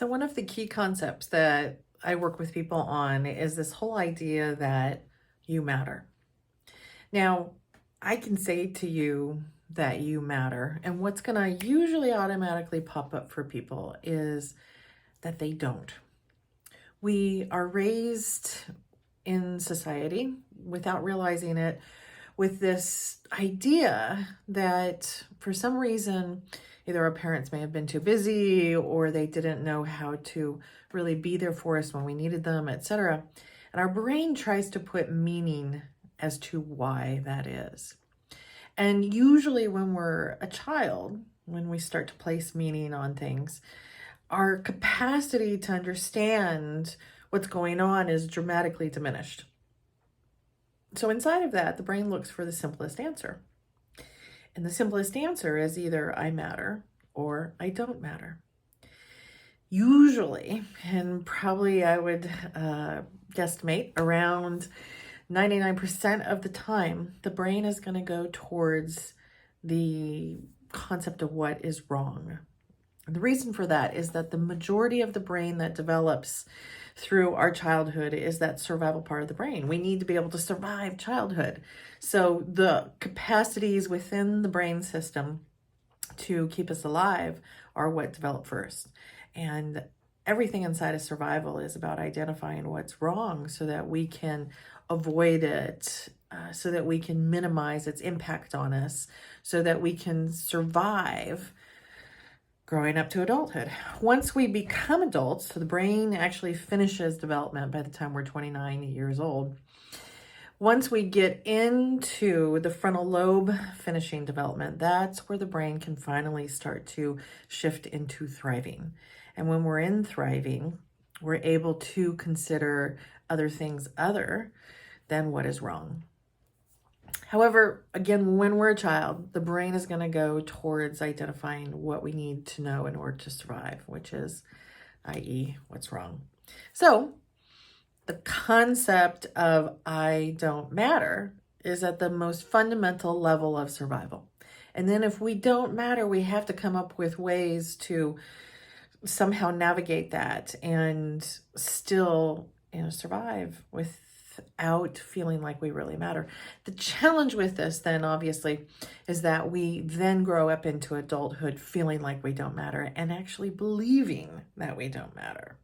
So, one of the key concepts that I work with people on is this whole idea that you matter. Now, I can say to you that you matter, and what's going to usually automatically pop up for people is that they don't. We are raised in society without realizing it with this idea that for some reason, either our parents may have been too busy or they didn't know how to really be there for us when we needed them, etc. And our brain tries to put meaning as to why that is. And usually, when we're a child, when we start to place meaning on things, our capacity to understand what's going on is dramatically diminished. So, inside of that, the brain looks for the simplest answer. And the simplest answer is either I matter or I don't matter. Usually, and probably I would guesstimate around 99% of the time, the brain is going to go towards the concept of what is wrong. The reason for that is that the majority of the brain that develops through our childhood is that survival part of the brain. We need to be able to survive childhood. So the capacities within the brain system to keep us alive are what develop first. And everything inside of survival is about identifying what's wrong so that we can avoid it, so that we can minimize its impact on us, so that we can survive growing up to adulthood. Once we become adults, so the brain actually finishes development by the time we're 29 years old. Once we get into the frontal lobe finishing development, that's where the brain can finally start to shift into thriving. And when we're in thriving, we're able to consider other things other than what is wrong. However, again, when we're a child, the brain is going to go towards identifying what we need to know in order to survive, which is, i.e., what's wrong. So, the concept of I don't matter is at the most fundamental level of survival. And then if we don't matter, we have to come up with ways to somehow navigate that and still, survive without feeling like we really matter. The challenge with this then obviously is that we then grow up into adulthood feeling like we don't matter and actually believing that we don't matter.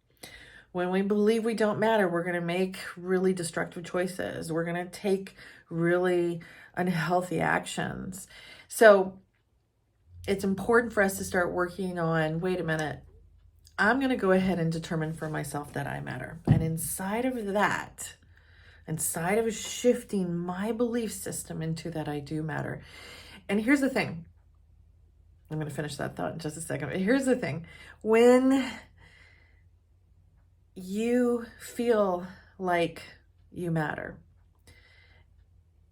When we believe we don't matter, we're going to make really destructive choices. We're going to take really unhealthy actions. So it's important for us to start working on, wait a minute, I'm going to go ahead and determine for myself that I matter. And inside of that, inside of shifting my belief system into that I do matter. And here's the thing. I'm going to finish that thought in just a second. But here's the thing. When you feel like you matter,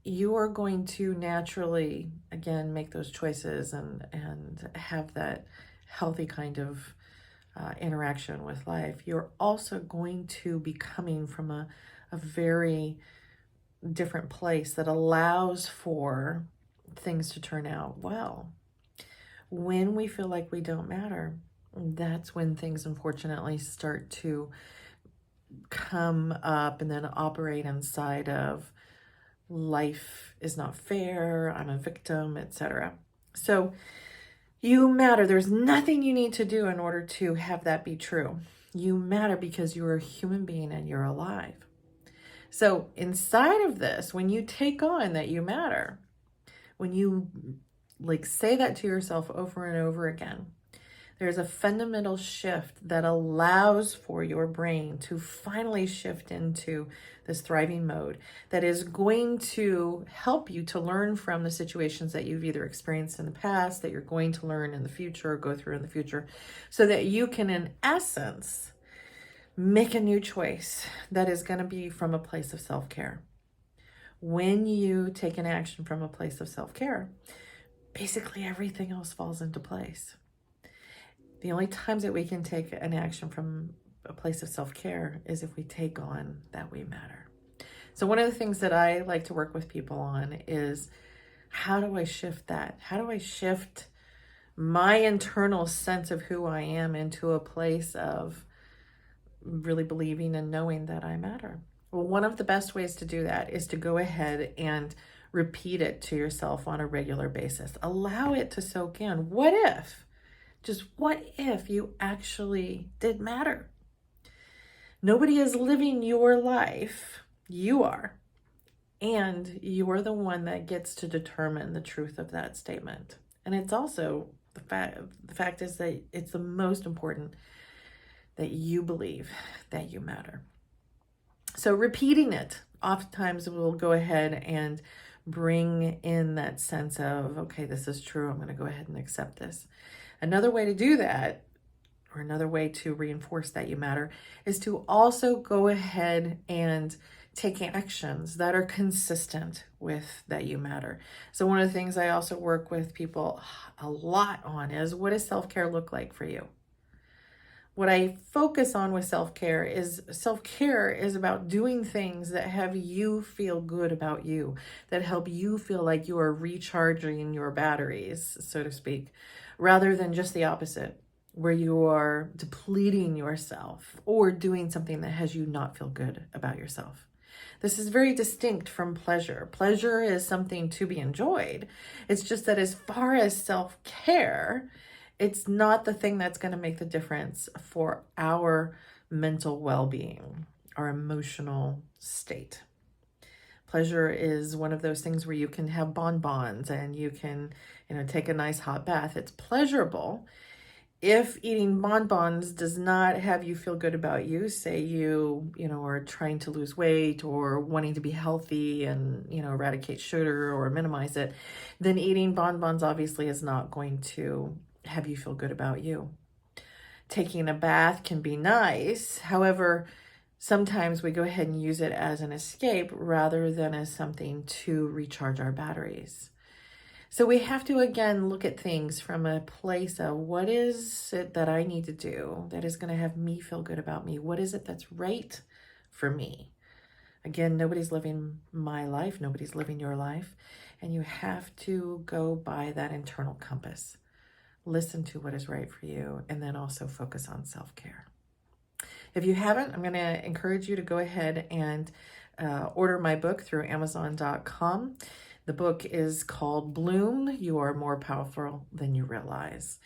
you are going to naturally, again, make those choices and have that healthy kind of interaction with life. You're also going to be coming from a very different place that allows for things to turn out well. When we feel like we don't matter, that's when things unfortunately start to come up and then operate inside of life is not fair, I'm a victim, etc. So you matter. There's nothing you need to do in order to have that be true. You matter because you're a human being and you're alive. So inside of this, when you take on that you matter, when you say that to yourself over and over again, there's a fundamental shift that allows for your brain to finally shift into this thriving mode that is going to help you to learn from the situations that you've either experienced in the past, that you're going to learn in the future, or go through in the future, so that you can, in essence, make a new choice that is going to be from a place of self-care. When you take an action from a place of self-care, basically everything else falls into place. The only times that we can take an action from a place of self-care is if we take on that we matter. So one of the things that I like to work with people on is, how do I shift that? How do I shift my internal sense of who I am into a place of really believing and knowing that I matter. Well, one of the best ways to do that is to go ahead and repeat it to yourself on a regular basis. Allow it to soak in. What if, just what if you actually did matter? Nobody is living your life. You are. And you're the one that gets to determine the truth of that statement. And it's also the fact is that it's the most important that you believe that you matter. So repeating it oftentimes will go ahead and bring in that sense of, okay, this is true. I'm going to go ahead and accept this. Another way to do that, or another way to reinforce that you matter, is to also go ahead and take actions that are consistent with that you matter. So one of the things I also work with people a lot on is, what does self-care look like for you? What I focus on with self-care is about doing things that have you feel good about you, that help you feel like you are recharging your batteries, so to speak, rather than just the opposite, where you are depleting yourself or doing something that has you not feel good about yourself. This is very distinct from pleasure. Pleasure is something to be enjoyed. It's just that as far as self-care, it's not the thing that's going to make the difference for our mental well-being, our emotional state. Pleasure is one of those things where you can have bonbons and you can, take a nice hot bath. It's pleasurable. If eating bonbons does not have you feel good about you, say you are trying to lose weight or wanting to be healthy and, eradicate sugar or minimize it, then eating bonbons obviously is not going to have you feel good about you. Taking a bath can be nice. However, sometimes we go ahead and use it as an escape rather than as something to recharge our batteries. So we have to, again, look at things from a place of, what is it that I need to do that is going to have me feel good about me? What is it that's right for me? Again, nobody's living my life. Nobody's living your life. And you have to go by that internal compass. Listen to what is right for you, and then also focus on self-care. If you haven't, I'm going to encourage you to go ahead and order my book through Amazon.com. The book is called Bloom, You Are More Powerful Than You Realize.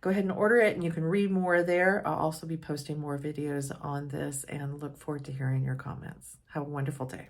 Go ahead and order it, and you can read more there. I'll also be posting more videos on this, and look forward to hearing your comments. Have a wonderful day.